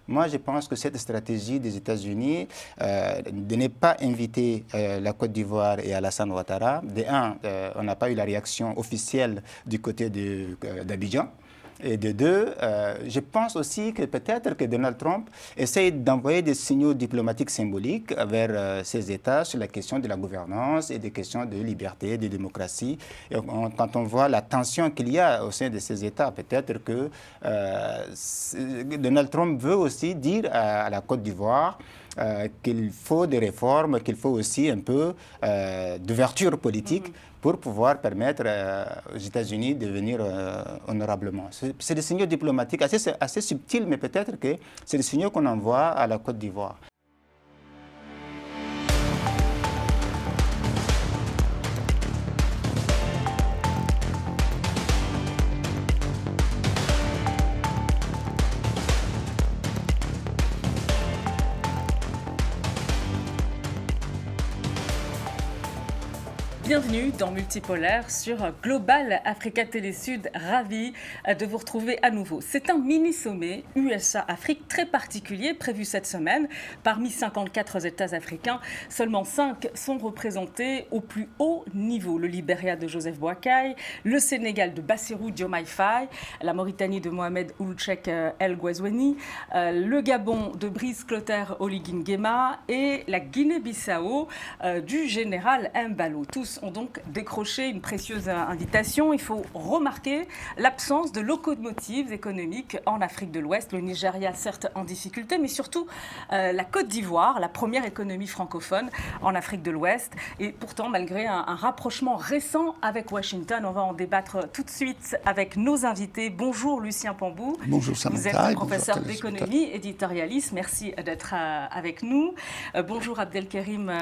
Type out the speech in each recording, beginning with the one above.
Moi, je pense que cette stratégie des États-Unis de ne pas inviter la Côte d'Ivoire et Alassane Ouattara, on n'a pas eu la réaction officielle du côté d'Abidjan. Et de deux, je pense aussi que peut-être que Donald Trump essaye d'envoyer des signaux diplomatiques symboliques vers ces États sur la question de la gouvernance et des questions de liberté, de démocratie. Et quand on voit la tension qu'il y a au sein de ces États, peut-être que Donald Trump veut aussi dire à la Côte d'Ivoire qu'il faut des réformes, qu'il faut aussi un peu d'ouverture politique pour pouvoir permettre aux États-Unis de venir honorablement. C'est des signaux diplomatiques assez subtils, mais peut-être que c'est des signaux qu'on envoie à la Côte d'Ivoire. Bienvenue dans Multipolaire sur Global Africa Télé Sud. Ravi de vous retrouver à nouveau. C'est un mini-sommet USA-Afrique très particulier prévu cette semaine. Parmi 54 États africains, seulement 5 sont représentés au plus haut niveau. Le Libéria de Joseph Boakai, le Sénégal de Bassirou Diomaye Faye, la Mauritanie de Mohamed Ould Cheikh El Ghazouani, le Gabon de Brice Clotaire Oligui Nguema et la Guinée-Bissau du général Embalo. Tous ont donc décroché une précieuse invitation. Il faut remarquer l'absence de locomotives économiques en Afrique de l'Ouest. Le Nigeria, certes, en difficulté, mais surtout la Côte d'Ivoire, la première économie francophone en Afrique de l'Ouest. Et pourtant, malgré un rapprochement récent avec Washington, on va en débattre tout de suite avec nos invités. Bonjour Lucien Pambou. Bonjour Samantha. Vous êtes professeur d'économie, éditorialiste. Merci d'être avec nous. Bonjour Abdelkerim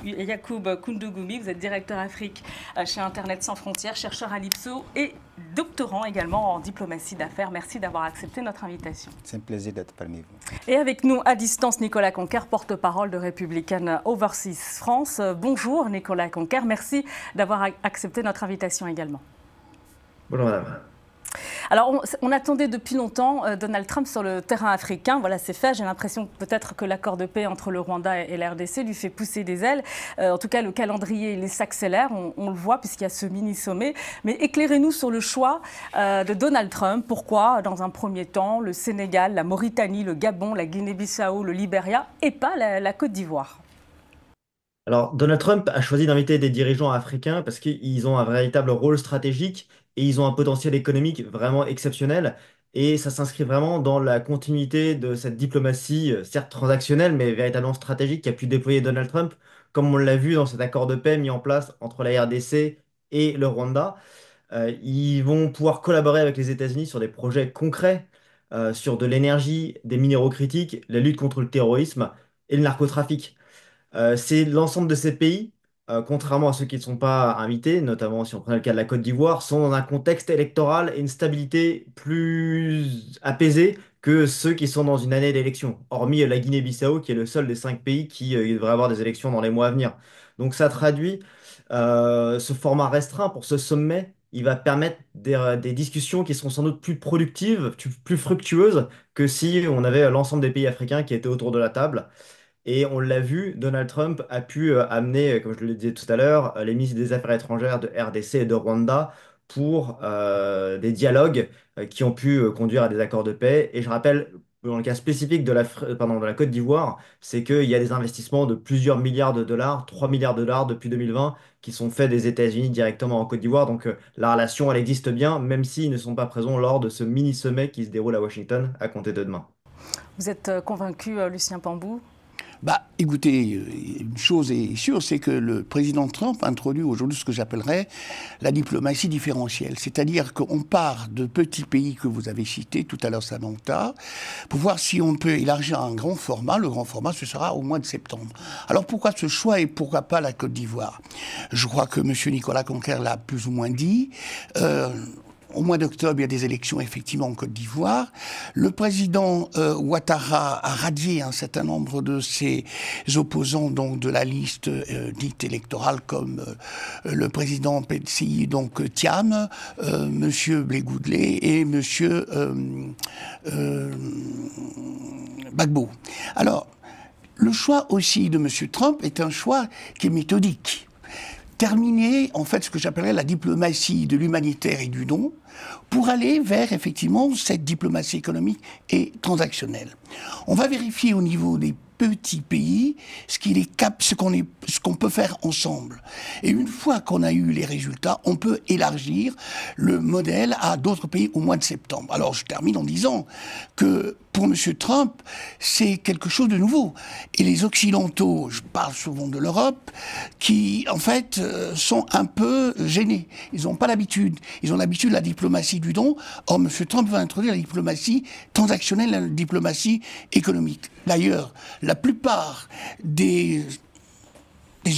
Yacoub Koundougoumi. Vous êtes directeur Afrique chez Internet Sans Frontières, chercheur à l'IPSO et doctorant également en diplomatie d'affaires. Merci d'avoir accepté notre invitation. C'est un plaisir d'être parmi vous. Et avec nous à distance, Nicolas Conquer, porte-parole de Republican Overseas France. Bonjour Nicolas Conquer, merci d'avoir accepté notre invitation également. Bonjour madame. Alors, on attendait depuis longtemps Donald Trump sur le terrain africain. Voilà, c'est fait. J'ai l'impression peut-être que l'accord de paix entre le Rwanda et la RDC lui fait pousser des ailes. En tout cas, le calendrier, il s'accélère. On le voit puisqu'il y a ce mini-sommet. Mais éclairez-nous sur le choix de Donald Trump. Pourquoi, dans un premier temps, le Sénégal, la Mauritanie, le Gabon, la Guinée-Bissau, le Libéria et pas la Côte d'Ivoire? Alors, Donald Trump a choisi d'inviter des dirigeants africains parce qu'ils ont un véritable rôle stratégique et ils ont un potentiel économique vraiment exceptionnel. Et ça s'inscrit vraiment dans la continuité de cette diplomatie, certes transactionnelle, mais véritablement stratégique qu'a pu déployer Donald Trump, comme on l'a vu dans cet accord de paix mis en place entre la RDC et le Rwanda. Ils vont pouvoir collaborer avec les États-Unis sur des projets concrets, sur de l'énergie, des minéraux critiques, la lutte contre le terrorisme et le narcotrafic. C'est l'ensemble de ces pays, contrairement à ceux qui ne sont pas invités, notamment si on prend le cas de la Côte d'Ivoire, sont dans un contexte électoral et une stabilité plus apaisée que ceux qui sont dans une année d'élection, hormis la Guinée-Bissau, qui est le seul des 5 pays qui devrait avoir des élections dans les mois à venir. Donc ça traduit ce format restreint pour ce sommet. Il va permettre des discussions qui seront sans doute plus productives, plus fructueuses que si on avait l'ensemble des pays africains qui étaient autour de la table. Et on l'a vu, Donald Trump a pu amener, comme je le disais tout à l'heure, les ministres des Affaires étrangères de RDC et de Rwanda pour des dialogues qui ont pu conduire à des accords de paix. Et je rappelle, dans le cas spécifique de la Côte d'Ivoire, c'est qu'il y a des investissements de plusieurs milliards de dollars, 3 milliards de dollars depuis 2020, qui sont faits des États-Unis directement en Côte d'Ivoire. Donc la relation, elle existe bien, même s'ils ne sont pas présents lors de ce mini-sommet qui se déroule à Washington à compter de demain. Vous êtes convaincu, Lucien Pambou? Écoutez, une chose est sûre, c'est que le président Trump introduit aujourd'hui ce que j'appellerais la diplomatie différentielle. C'est-à-dire qu'on part de petits pays que vous avez cités tout à l'heure, Samantha, pour voir si on peut élargir un grand format. Le grand format, ce sera au mois de septembre. Alors pourquoi ce choix et pourquoi pas la Côte d'Ivoire? Je crois que M. Nicolas Conquer l'a plus ou moins dit. Au mois d'octobre, il y a des élections effectivement en Côte d'Ivoire. Le président Ouattara a radié un certain nombre de ses opposants donc de la liste dite électorale, comme le président PCI, donc Thiam, Monsieur Blé Goudelet et Monsieur Gbagbo. Alors, le choix aussi de M. Trump est un choix qui est méthodique. Terminer, en fait, ce que j'appellerais la diplomatie de l'humanitaire et du don, pour aller vers, effectivement, cette diplomatie économique et transactionnelle. On va vérifier au niveau des petits pays ce qu'on peut faire ensemble. Et une fois qu'on a eu les résultats, on peut élargir le modèle à d'autres pays au mois de septembre. Alors je termine en disant que pour M. Trump, c'est quelque chose de nouveau. Et les Occidentaux, je parle souvent de l'Europe, qui en fait sont un peu gênés. Ils n'ont pas l'habitude. Ils ont l'habitude de la diplomatie du don. Or, M. Trump va introduire la diplomatie transactionnelle, la diplomatie économique. D'ailleurs, la plupart des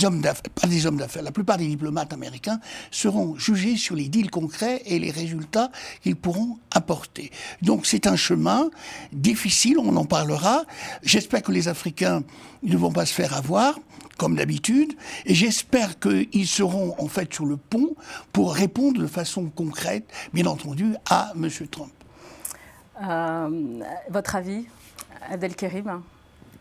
hommes d'affaires, pas des hommes d'affaires, la plupart des diplomates américains seront jugés sur les deals concrets et les résultats qu'ils pourront apporter. Donc c'est un chemin difficile, on en parlera. J'espère que les Africains ne vont pas se faire avoir, comme d'habitude, et j'espère qu'ils seront en fait sur le pont pour répondre de façon concrète, bien entendu, à M. Trump. Votre avis, Abdelkerim?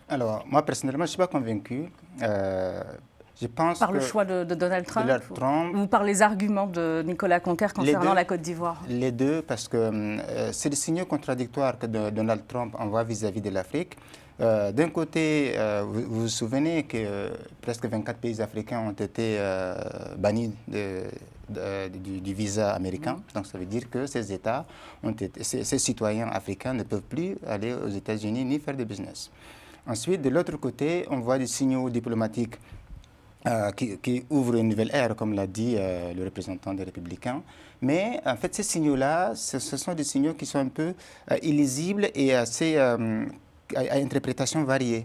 Alors, moi, personnellement, je ne suis pas convaincu. Je pense par que le choix de Donald Trump, Trump ou par les arguments de Nicolas Conquer concernant la Côte d'Ivoire? Les deux, parce que c'est des signaux contradictoires que Donald Trump envoie vis-à-vis de l'Afrique. D'un côté, vous vous souvenez que presque 24 pays africains ont été bannis du visa américain. Donc ça veut dire que ces États ces citoyens africains ne peuvent plus aller aux États-Unis ni faire de business. Ensuite, de l'autre côté, on voit des signaux diplomatiques qui ouvrent une nouvelle ère, comme l'a dit le représentant des Républicains. Mais en fait, ces signaux-là, ce sont des signaux qui sont un peu illisibles et assez à interprétation variée.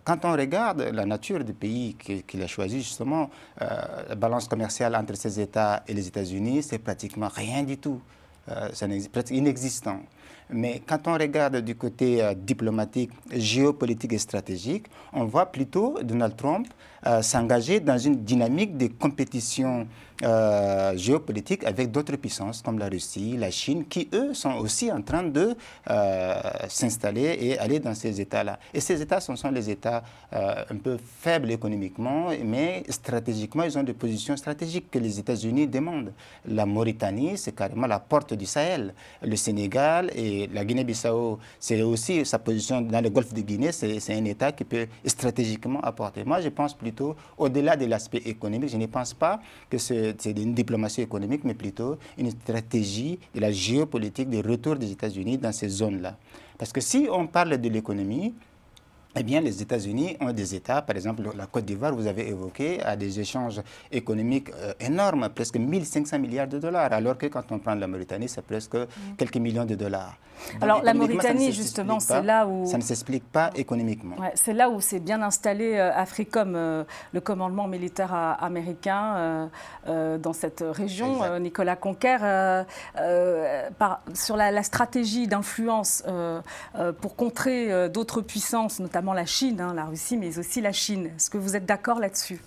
Quand on regarde la nature du pays qu'il a choisi, justement, la balance commerciale entre ces États et les États-Unis, c'est pratiquement rien du tout. C'est presque inexistant. Mais quand on regarde du côté diplomatique, géopolitique et stratégique, on voit plutôt Donald Trump s'engager dans une dynamique de compétition géopolitique avec d'autres puissances comme la Russie, la Chine, qui eux sont aussi en train de s'installer et aller dans ces États-là. Et ces États, ce sont les États un peu faibles économiquement, mais stratégiquement, ils ont des positions stratégiques que les États-Unis demandent. La Mauritanie, c'est carrément la porte du Sahel. Le Sénégal et la Guinée-Bissau, c'est aussi sa position dans le golfe de Guinée, c'est un État qui peut stratégiquement apporter. Moi, je pense plutôt, au-delà de l'aspect économique, je ne pense pas que c'est une diplomatie économique, mais plutôt une stratégie de la géopolitique de retour des États-Unis dans ces zones-là. Parce que si on parle de l'économie, eh bien, les États-Unis ont des États, par exemple la Côte d'Ivoire, vous avez évoqué, a des échanges économiques énormes, presque 1500 milliards de dollars, alors que quand on prend la Mauritanie, c'est presque quelques millions de dollars. Donc, alors la Mauritanie, justement, c'est là où... Ça ne s'explique pas économiquement. Ouais, c'est là où s'est bien installé Africom, le commandement militaire américain dans cette région. Nicolas Conquer, sur la stratégie d'influence pour contrer d'autres puissances, notamment la Chine, la Russie, mais aussi la Chine. Est-ce que vous êtes d'accord là-dessus?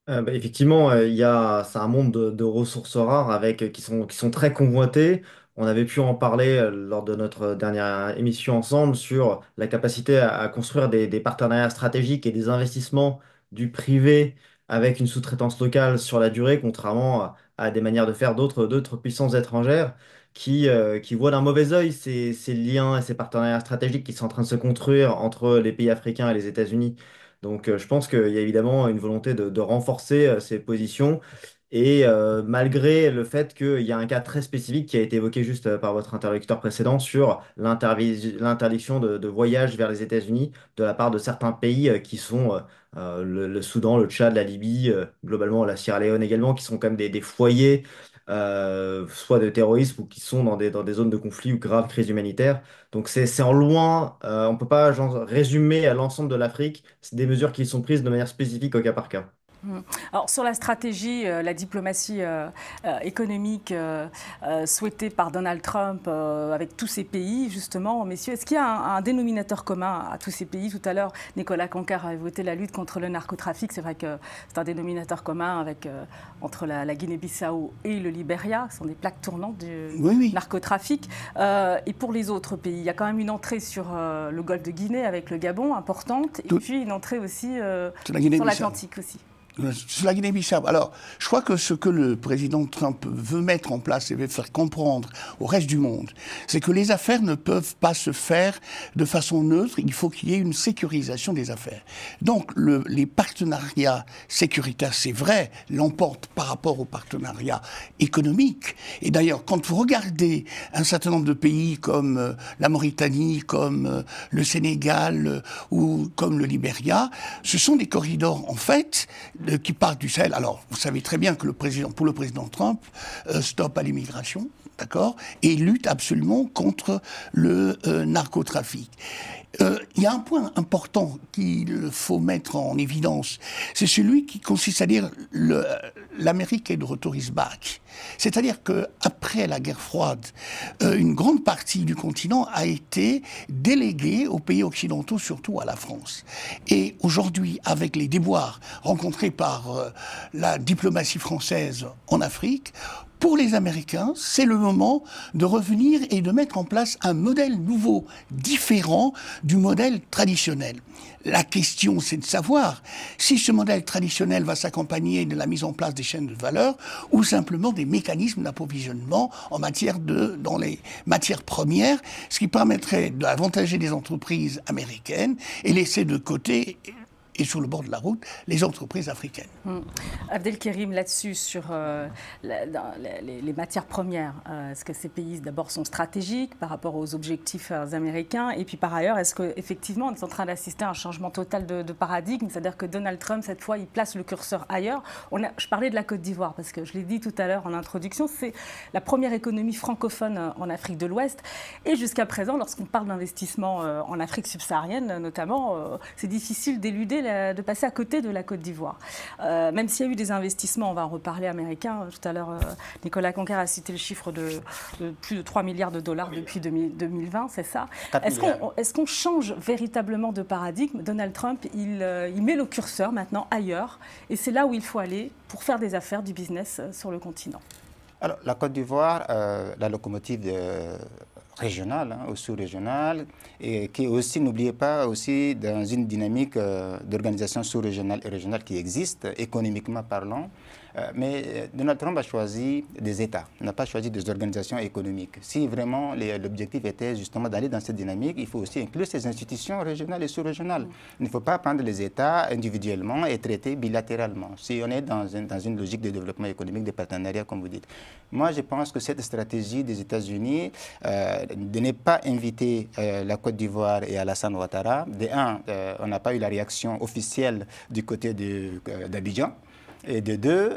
Effectivement, c'est un monde de ressources rares qui sont très convoitées. On avait pu en parler lors de notre dernière émission ensemble sur la capacité à construire des partenariats stratégiques et des investissements du privé avec une sous-traitance locale sur la durée, contrairement à des manières de faire d'autres puissances étrangères qui voient d'un mauvais œil ces liens et ces partenariats stratégiques qui sont en train de se construire entre les pays africains et les États-Unis. Donc, je pense qu'il y a évidemment une volonté de renforcer ces positions. Et malgré le fait qu'il y a un cas très spécifique qui a été évoqué juste par votre interlocuteur précédent sur l'interdiction de voyage vers les États-Unis de la part de certains pays qui sont le Soudan, le Tchad, la Libye, globalement la Sierra Leone également, qui sont quand même des foyers soit de terrorisme ou qui sont dans des zones de conflit ou graves crises humanitaires. Donc c'est en loin, on ne peut pas genre, résumer à l'ensemble de l'Afrique, c'est des mesures qui sont prises de manière spécifique au cas par cas. Mm. Alors sur la stratégie, la diplomatie économique souhaitée par Donald Trump avec tous ces pays, justement, messieurs, est-ce qu'il y a un dénominateur commun à tous ces pays? Tout à l'heure, Nicolas Cancar a évoqué la lutte contre le narcotrafic. C'est vrai que c'est un dénominateur commun avec, entre la Guinée-Bissau et le Libéria. Ce sont des plaques tournantes du Oui, oui. narcotrafic. Et pour les autres pays, il y a quand même une entrée sur le golfe de Guinée avec le Gabon importante, et puis une entrée aussi sur l'Atlantique aussi. Sur la Guinée-Bissau. Alors, je crois que ce que le président Trump veut mettre en place et veut faire comprendre au reste du monde, c'est que les affaires ne peuvent pas se faire de façon neutre. Il faut qu'il y ait une sécurisation des affaires. Donc, les partenariats sécuritaires, c'est vrai, l'emportent par rapport aux partenariats économiques. Et d'ailleurs, quand vous regardez un certain nombre de pays comme la Mauritanie, comme le Sénégal ou comme le Libéria, ce sont des corridors, en fait, qui partent du Sahel. Alors, vous savez très bien que pour le président Trump, stop à l'immigration, d'accord, et lutte absolument contre le narcotrafic. Il y a un point important qu'il faut mettre en évidence, c'est celui qui consiste à dire l'Amérique est de retour is back. C'est-à-dire qu'après la guerre froide, une grande partie du continent a été déléguée aux pays occidentaux, surtout à la France. Et aujourd'hui, avec les déboires rencontrés par la diplomatie française en Afrique, pour les Américains, c'est le moment de revenir et de mettre en place un modèle nouveau, différent du modèle traditionnel. La question, c'est de savoir si ce modèle traditionnel va s'accompagner de la mise en place des chaînes de valeur ou simplement des mécanismes d'approvisionnement dans les matières premières, ce qui permettrait d'avantager les entreprises américaines et laisser de côté et sur le bord de la route, les entreprises africaines. Abdelkerim, là-dessus, sur les matières premières, est-ce que ces pays, d'abord, sont stratégiques par rapport aux objectifs américains? Et puis, par ailleurs, est-ce qu'effectivement, on est en train d'assister à un changement total de paradigme? C'est-à-dire que Donald Trump, cette fois, il place le curseur ailleurs. Je parlais de la Côte d'Ivoire, parce que je l'ai dit tout à l'heure en introduction, c'est la première économie francophone en Afrique de l'Ouest. Et jusqu'à présent, lorsqu'on parle d'investissement en Afrique subsaharienne, notamment, c'est difficile d'éluder de passer à côté de la Côte d'Ivoire. Même s'il y a eu des investissements, on va en reparler, américains. Tout à l'heure, Nicolas Cancar a cité le chiffre de plus de 3 milliards de dollars depuis 2020, c'est ça. Est-ce qu'on change véritablement de paradigme? Donald Trump, il met le curseur maintenant ailleurs, et c'est là où il faut aller pour faire des affaires, du business sur le continent. Alors, la Côte d'Ivoire, la locomotive régionale ou sous-régionale, et qui aussi, n'oubliez pas, aussi dans une dynamique d'organisation sous-régionale et régionale qui existe, économiquement parlant. Mais Donald Trump a choisi des États, n'a pas choisi des organisations économiques. Si vraiment l'objectif était justement d'aller dans cette dynamique, il faut aussi inclure ces institutions régionales et sous-régionales. Il ne faut pas prendre les États individuellement et traiter bilatéralement. Si on est dans une logique de développement économique, de partenariat, comme vous dites. Moi, je pense que cette stratégie des États-Unis de ne pas inviter la Côte d'Ivoire et Alassane Ouattara, on n'a pas eu la réaction officielle du côté d'Abidjan. Et de deux,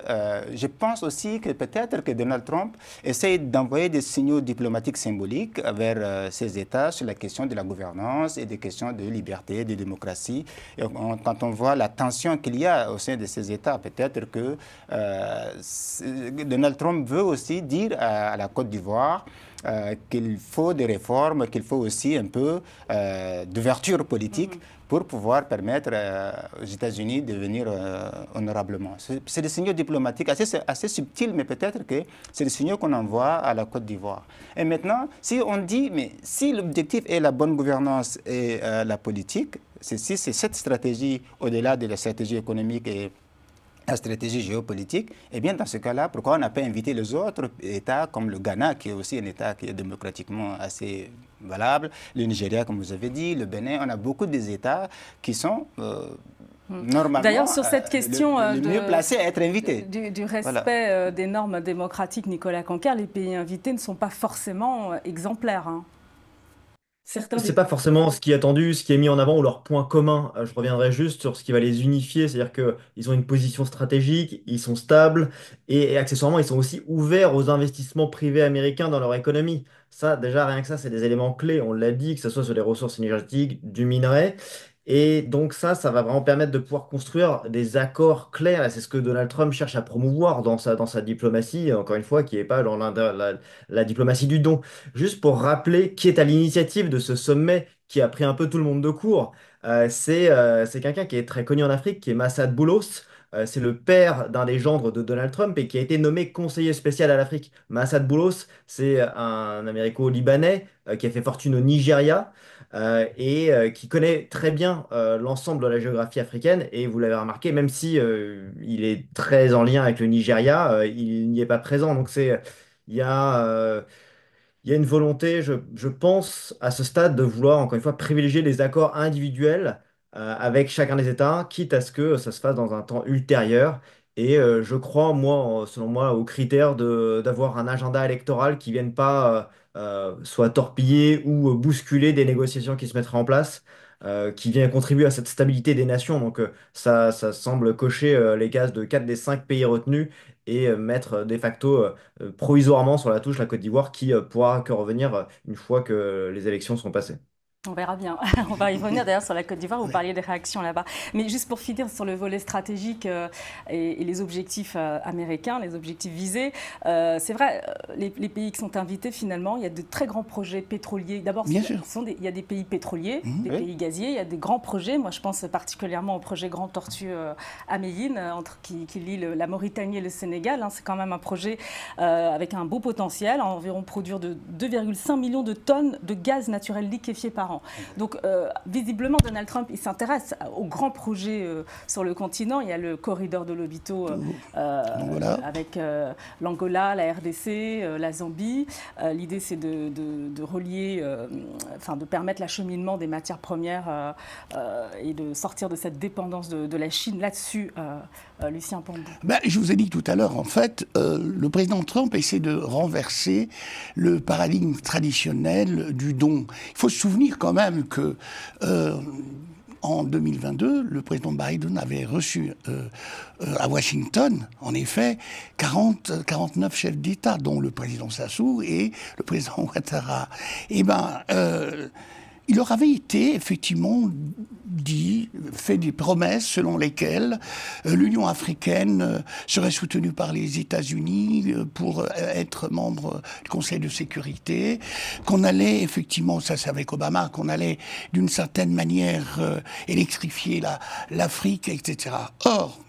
je pense aussi que peut-être que Donald Trump essaye d'envoyer des signaux diplomatiques symboliques vers ces États sur la question de la gouvernance et des questions de liberté, de démocratie. Et quand on voit la tension qu'il y a au sein de ces États, peut-être que Donald Trump veut aussi dire à la Côte d'Ivoire qu'il faut des réformes, qu'il faut aussi un peu d'ouverture politique pour pouvoir permettre aux États-Unis de venir honorablement. C'est des signaux diplomatiques assez subtils, mais peut-être que c'est des signaux qu'on envoie à la Côte d'Ivoire. Et maintenant, si on dit, mais si l'objectif est la bonne gouvernance et la politique, si c'est cette stratégie, au-delà de la stratégie économique et la stratégie géopolitique, eh bien, dans ce cas-là, pourquoi on n'a pas invité les autres États comme le Ghana, qui est aussi un État qui est démocratiquement assez valable, le Nigeria, comme vous avez dit, le Bénin, on a beaucoup d'États qui sont normalement d'ailleurs, sur cette question le mieux placés à être invités. Du respect des normes démocratiques, Nicolas Cancar, les pays invités ne sont pas forcément exemplaires. C'est pas forcément ce qui est attendu, ce qui est mis en avant ou leur point commun. Je reviendrai juste sur ce qui va les unifier, c'est-à-dire qu'ils ont une position stratégique, ils sont stables et accessoirement, ils sont aussi ouverts aux investissements privés américains dans leur économie. Ça, déjà, rien que ça, c'est des éléments clés. On l'a dit, que ce soit sur les ressources énergétiques, du minerai. Et donc ça va vraiment permettre de pouvoir construire des accords clairs. Et c'est ce que Donald Trump cherche à promouvoir dans sa diplomatie, encore une fois, qui n'est pas dans la diplomatie du don. Juste pour rappeler qui est à l'initiative de ce sommet qui a pris un peu tout le monde de court, c'est quelqu'un qui est très connu en Afrique, qui est Massad Boulos. C'est le père d'un des gendres de Donald Trump et qui a été nommé conseiller spécial à l'Afrique. Massad Boulos, c'est un Américo-Libanais qui a fait fortune au Nigeria et qui connaît très bien l'ensemble de la géographie africaine. Et vous l'avez remarqué, même si il est très en lien avec le Nigeria, il n'y est pas présent. Donc il y a, euh, il y a une volonté, je pense, à ce stade, de vouloir, encore une fois, privilégier les accords individuels avec chacun des États, quitte à ce que ça se fasse dans un temps ultérieur. Et je crois, moi, selon moi, au critère d'avoir un agenda électoral qui ne vienne pas soit torpiller ou bousculer des négociations qui se mettraient en place, qui vient contribuer à cette stabilité des nations. Donc ça semble cocher les cases de 4 des 5 pays retenus et mettre de facto provisoirement sur la touche la Côte d'Ivoire qui pourra que revenir une fois que les élections sont passées. On verra bien. On va y revenir d'ailleurs sur la Côte d'Ivoire. Vous Ouais. parliez des réactions là-bas. Mais juste pour finir sur le volet stratégique et les objectifs américains, les objectifs visés, c'est vrai, les pays qui sont invités finalement, il y a de très grands projets pétroliers. D'abord, Bien sûr. il y a des pays pétroliers, des Oui. pays gaziers, il y a des grands projets. Moi, je pense particulièrement au projet Grand Tortue à Médine, qui lie la Mauritanie et le Sénégal. Hein. C'est quand même un projet avec un beau potentiel, environ produire de 2,5 millions de tonnes de gaz naturel liquéfié par an. Donc, visiblement, Donald Trump, il s'intéresse aux grands projets sur le continent. Il y a le corridor de Lobito L'Angola. avec l'Angola, la RDC, la Zambie. L'idée, c'est de relier, enfin, de permettre l'acheminement des matières premières et de sortir de cette dépendance de la Chine. Là-dessus, Lucien Pambou. Ben, je vous ai dit tout à l'heure, en fait, le président Trump essaie de renverser le paradigme traditionnel du don. Il faut se souvenir quand même que en 2022, le président Biden avait reçu à Washington, en effet, 49 chefs d'État, dont le président Sassou et le président Ouattara. Eh ben, il leur avait été effectivement dit, fait des promesses selon lesquelles l'Union africaine serait soutenue par les États-Unis pour être membre du Conseil de sécurité, qu'on allait effectivement, ça c'est avec Obama, qu'on allait d'une certaine manière électrifier l'Afrique, etc. Or,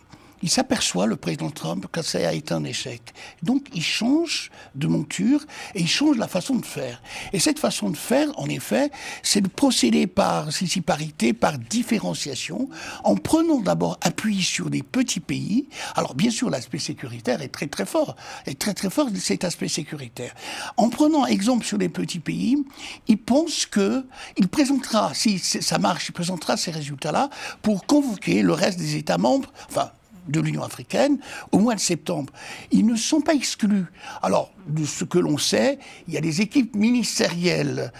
il s'aperçoit, le président Trump, que ça a été un échec. Donc, il change de monture et il change la façon de faire. Et cette façon de faire, en effet, c'est de procéder par parité, par différenciation, en prenant d'abord appui sur des petits pays. Alors, bien sûr, l'aspect sécuritaire est très, très fort. Est très, très fort, cet aspect sécuritaire. En prenant exemple sur des petits pays, il pense que il présentera, si ça marche, il présentera ces résultats-là pour convoquer le reste des États membres, enfin, de l'Union africaine au mois de septembre. Ils ne sont pas exclus. Alors, de ce que l'on sait, il y a des équipes ministérielles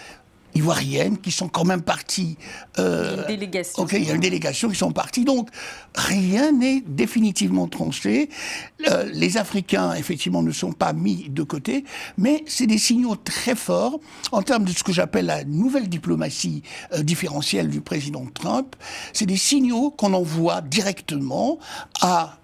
ivoiriennes qui sont quand même parties. Il y a une délégation. Ok, il y a une délégation qui sont parties. Donc, rien n'est définitivement tranché. Les Africains, effectivement, ne sont pas mis de côté, mais c'est des signaux très forts en termes de ce que j'appelle la nouvelle diplomatie différentielle du président Trump. C'est des signaux qu'on envoie directement à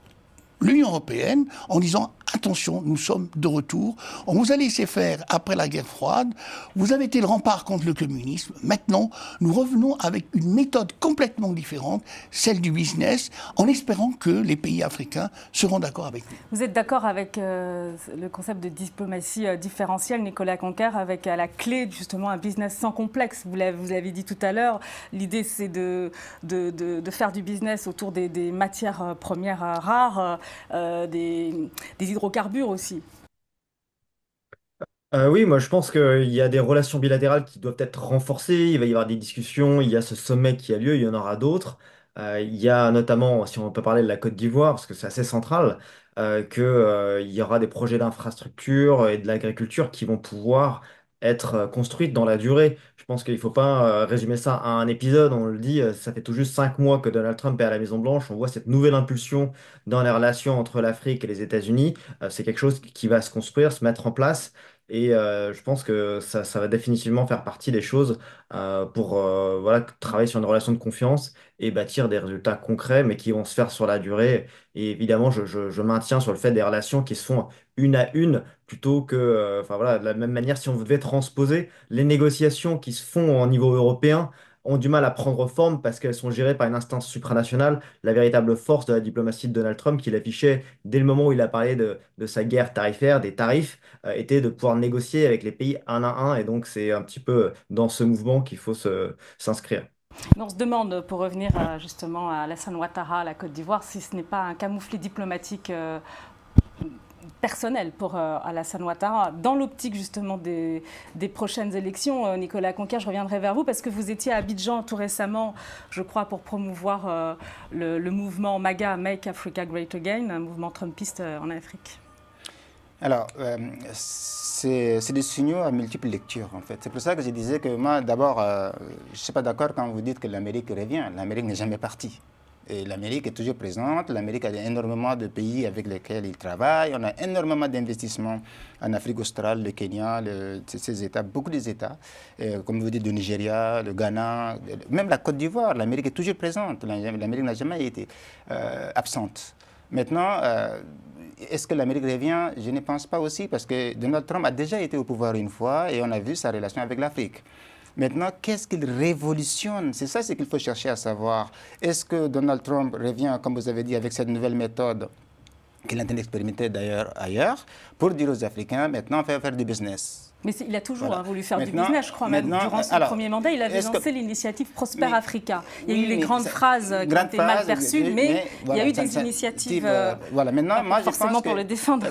l'Union européenne en disant attention, nous sommes de retour. On vous a laissé faire après la guerre froide. Vous avez été le rempart contre le communisme. Maintenant, nous revenons avec une méthode complètement différente, celle du business, en espérant que les pays africains seront d'accord avec nous. Vous êtes d'accord avec le concept de diplomatie différentielle, Nicolas Conquer, avec à la clé justement un business sans complexe. Vous l'avez dit tout à l'heure, l'idée c'est de faire du business autour des matières premières rares, des hydrocarbures aussi. Oui, moi je pense qu'il y a des relations bilatérales qui doivent être renforcées, il va y avoir des discussions, il y a ce sommet qui a lieu, il y en aura d'autres. Il y a notamment, si on peut parler de la Côte d'Ivoire, parce que c'est assez central, il y aura des projets d'infrastructure et de l'agriculture qui vont pouvoir être construites dans la durée. Je pense qu'il ne faut pas résumer ça à un épisode, on le dit, ça fait tout juste 5 mois que Donald Trump est à la Maison-Blanche, on voit cette nouvelle impulsion dans les relations entre l'Afrique et les États-Unis. C'est quelque chose qui va se construire, se mettre en place. Et je pense que ça va définitivement faire partie des choses pour voilà, travailler sur une relation de confiance et bâtir des résultats concrets, mais qui vont se faire sur la durée. Et évidemment, je maintiens sur le fait des relations qui se font une à une, plutôt que, enfin voilà, de la même manière, si on devait transposer les négociations qui se font au niveau européen, ont du mal à prendre forme parce qu'elles sont gérées par une instance supranationale. La véritable force de la diplomatie de Donald Trump, qu'il affichait dès le moment où il a parlé de sa guerre tarifaire, des tarifs, était de pouvoir négocier avec les pays un à un. Et donc, c'est un petit peu dans ce mouvement qu'il faut s'inscrire. On se demande, pour revenir justement à Alassane Ouattara, à la Côte d'Ivoire, si ce n'est pas un camouflet diplomatique personnel pour Alassane Ouattara, dans l'optique justement des prochaines élections. Nicolas Conquer, je reviendrai vers vous parce que vous étiez à Abidjan tout récemment, je crois, pour promouvoir le mouvement MAGA, Make Africa Great Again, un mouvement trumpiste en Afrique. Alors, c'est des signaux à multiples lectures, en fait. C'est pour ça que je disais que moi, d'abord, je ne suis pas d'accord quand vous dites que l'Amérique revient. L'Amérique n'est jamais partie. Et l'Amérique est toujours présente. L'Amérique a énormément de pays avec lesquels il travaille. On a énormément d'investissements en Afrique australe, le Kenya, ces États, beaucoup des États. Comme vous dites, le Nigeria, le Ghana, même la Côte d'Ivoire. L'Amérique est toujours présente. L'Amérique n'a jamais été absente. Maintenant, est-ce que l'Amérique revient? Je ne pense pas aussi, parce que Donald Trump a déjà été au pouvoir une fois et on a vu sa relation avec l'Afrique. Maintenant, qu'est-ce qu'il révolutionne? C'est ça ce qu'il faut chercher à savoir. Est-ce que Donald Trump revient, comme vous avez dit, avec cette nouvelle méthode qu'il est en train d'expérimenter d'ailleurs ailleurs, pour dire aux Africains, maintenant, faire du business? Mais il a toujours voulu faire du business, je crois, même durant son premier mandat. Il avait lancé l'initiative Prosper Africa. Il y a eu les grandes phrases qui ont été mal perçues, mais il y a eu des initiatives, voilà. Maintenant, moi, je forcément pense que, pour le défendre.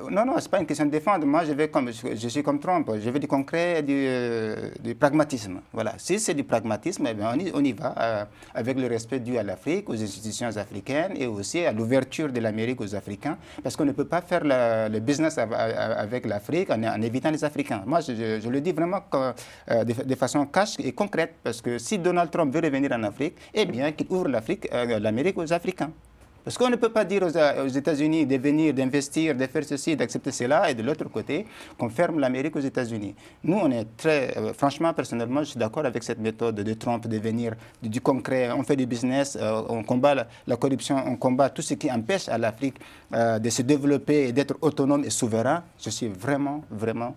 Non, ce n'est pas une question de défendre. Moi, je suis comme Trump. Je veux du concret, du pragmatisme. Voilà. Si c'est du pragmatisme, eh bien, on y va avec le respect dû à l'Afrique, aux institutions africaines et aussi à l'ouverture de l'Amérique aux Africains. Parce qu'on ne peut pas faire le business avec l'Afrique en évitant les Africains. Moi, je le dis vraiment de façon cash et concrète, parce que si Donald Trump veut revenir en Afrique, eh bien, qu'il ouvre l'Amérique aux Africains. Parce qu'on ne peut pas dire aux États-Unis de venir, d'investir, de faire ceci, d'accepter cela, et de l'autre côté, qu'on ferme l'Amérique aux États-Unis. Nous, on est franchement, personnellement, je suis d'accord avec cette méthode de Trump de venir du concret. On fait du business, on combat la corruption, on combat tout ce qui empêche à l'Afrique de se développer et d'être autonome et souverain. Je suis vraiment, vraiment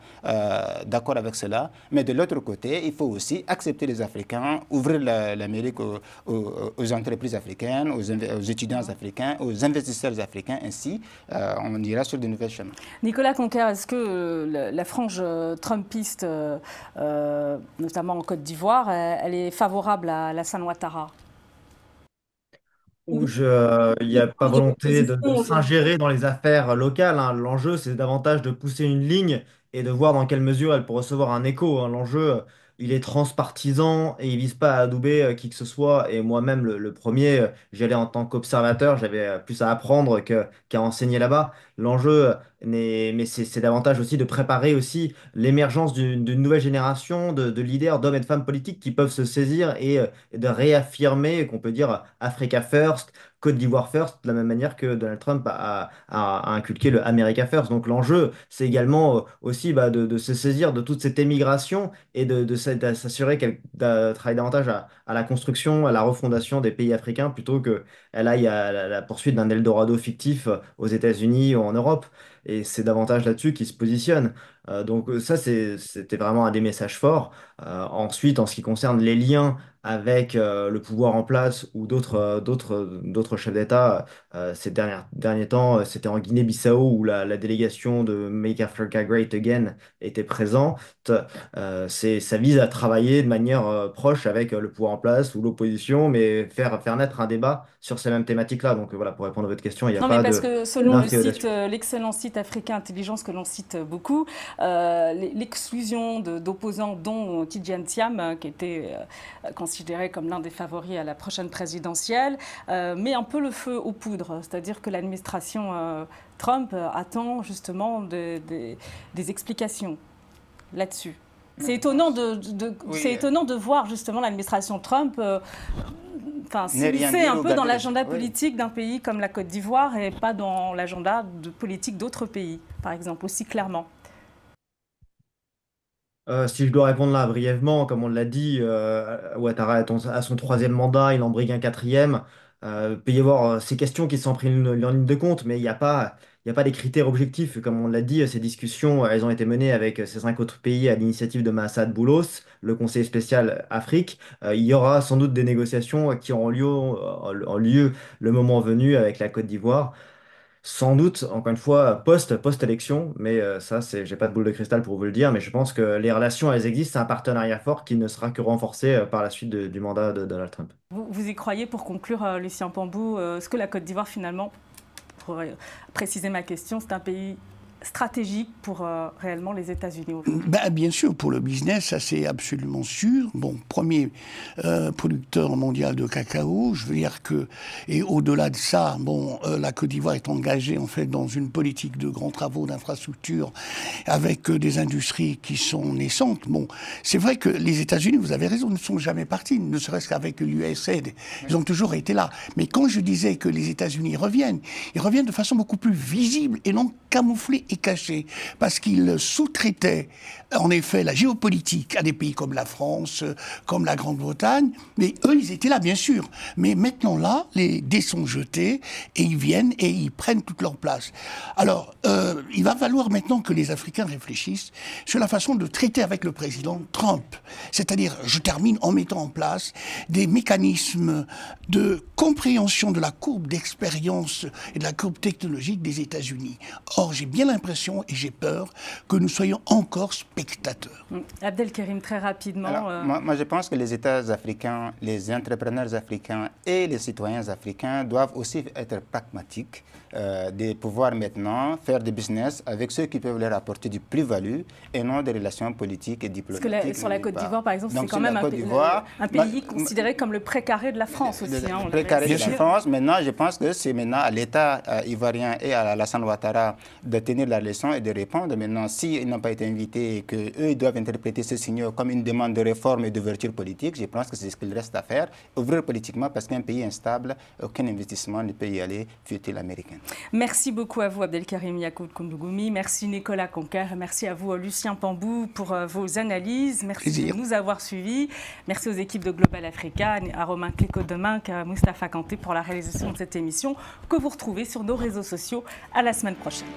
d'accord avec cela. Mais de l'autre côté, il faut aussi accepter les Africains, ouvrir l'Amérique aux entreprises africaines, aux étudiants africains, aux investisseurs africains, ainsi on ira sur de nouvelles chemins. Nicolas Conquer, est-ce que la frange trumpiste, notamment en Côte d'Ivoire, elle est favorable à Alassane Ouattara? Il n'y a pas volonté de s'ingérer dans les affaires locales, hein. L'enjeu, c'est davantage de pousser une ligne et de voir dans quelle mesure elle peut recevoir un écho, hein. L'enjeu, il est transpartisan et il vise pas à adouber qui que ce soit. Et moi-même, le premier, j'y allais en tant qu'observateur, j'avais plus à apprendre qu'à enseigner là-bas. L'enjeu, mais c'est davantage aussi de préparer aussi l'émergence d'une nouvelle génération de leaders, d'hommes et de femmes politiques qui peuvent se saisir et de réaffirmer, qu'on peut dire, Africa First, Côte d'Ivoire First, de la même manière que Donald Trump a inculqué le America First. Donc l'enjeu, c'est également aussi de se saisir de toute cette émigration et de s'assurer qu'elle travaille davantage à la construction, à la refondation des pays africains, plutôt qu'elle aille à la poursuite d'un Eldorado fictif aux États-Unis ou en Europe. Et c'est davantage là-dessus qu'il se positionne. Donc ça, c'était vraiment un des messages forts. Ensuite, en ce qui concerne les liens avec le pouvoir en place ou d'autres chefs d'État, ces derniers temps, c'était en Guinée-Bissau où la délégation de Make Africa Great Again était présente. Ça vise à travailler de manière proche avec le pouvoir en place ou l'opposition, mais faire naître un débat sur ces mêmes thématiques-là. Donc voilà, pour répondre à votre question, il n'y a pas parce que selon l'excellent site Africa Intelligence que l'on cite beaucoup, l'exclusion d'opposants dont Tidjane Thiam, qui était considéré comme l'un des favoris à la prochaine présidentielle, met un peu le feu aux poudres. C'est-à-dire que l'administration Trump attend justement des explications là-dessus. C'est étonnant de voir justement l'administration Trump s'immiscer un peu dans l'agenda politique d'un pays comme la Côte d'Ivoire et pas dans l'agenda politique d'autres pays, par exemple, aussi clairement. Si je dois répondre là brièvement, comme on l'a dit, Ouattara est à son troisième mandat, il en brigue un quatrième. Il peut y avoir ces questions qui sont prises en ligne de compte, mais il y a pas des critères objectifs. Comme on l'a dit, ces discussions, elles ont été menées avec ces 5 autres pays à l'initiative de Massad Boulos, le conseiller spécial Afrique. Il y aura sans doute des négociations qui auront lieu le moment venu avec la Côte d'Ivoire. Sans doute, encore une fois, post-élection, mais ça, j'ai pas de boule de cristal pour vous le dire, mais je pense que les relations, elles existent, c'est un partenariat fort qui ne sera que renforcé par la suite du mandat de Donald Trump. Vous y croyez, pour conclure, Lucien Pambou, est-ce que la Côte d'Ivoire, finalement, pour préciser ma question, c'est un pays stratégique pour réellement les États-Unis aujourd'hui? Bien sûr, pour le business, ça c'est absolument sûr. Bon, premier producteur mondial de cacao, je veux dire que, et au-delà de ça, bon, la Côte d'Ivoire est engagée en fait dans une politique de grands travaux d'infrastructure avec des industries qui sont naissantes. Bon, c'est vrai que les États-Unis, vous avez raison, ne sont jamais partis, ne serait-ce qu'avec l'USAID. Ils ont toujours été là. Mais quand je disais que les États-Unis reviennent, ils reviennent de façon beaucoup plus visible et non camouflée et caché, parce qu'il sous-traitait en effet la géopolitique à des pays comme la France, comme la Grande-Bretagne, mais eux ils étaient là bien sûr, mais maintenant là les dés sont jetés et ils viennent et ils prennent toute leur place. Alors il va falloir maintenant que les Africains réfléchissent sur la façon de traiter avec le président Trump, c'est-à-dire, je termine en mettant en place des mécanismes de compréhension de la courbe d'expérience et de la courbe technologique des États-Unis. Or, j'ai bien l'impression et j'ai peur que nous soyons encore spectateurs. Abdelkarim, très rapidement. Alors, moi, je pense que les États africains, les entrepreneurs africains et les citoyens africains doivent aussi être pragmatiques, de pouvoir maintenant faire du business avec ceux qui peuvent leur apporter du plus-value et non des relations politiques et diplomatiques. Parce que sur la Côte d'Ivoire, par exemple, c'est quand même un pays considéré comme le précaré de la France aussi. Le précaré de la France. Maintenant, je pense que c'est maintenant à l'État ivoirien et à Alassane Ouattara de tenir la leçon et de répondre. Maintenant, s'ils n'ont pas été invités et qu'eux doivent interpréter ce signaux comme une demande de réforme et d'ouverture politique, je pense que c'est ce qu'il reste à faire. Ouvrir politiquement, parce qu'un pays instable, aucun investissement ne peut y aller, fut-il américain. Merci beaucoup à vous, Abdelkarim Yacoub Koundougoumi. Merci Nicolas Conquer. Merci à vous, Lucien Pambou, pour vos analyses. Merci de nous avoir suivis. Merci aux équipes de Global Africa, à Romain Cléco-Deminck, à Moustapha Kanté pour la réalisation de cette émission que vous retrouvez sur nos réseaux sociaux. À la semaine prochaine.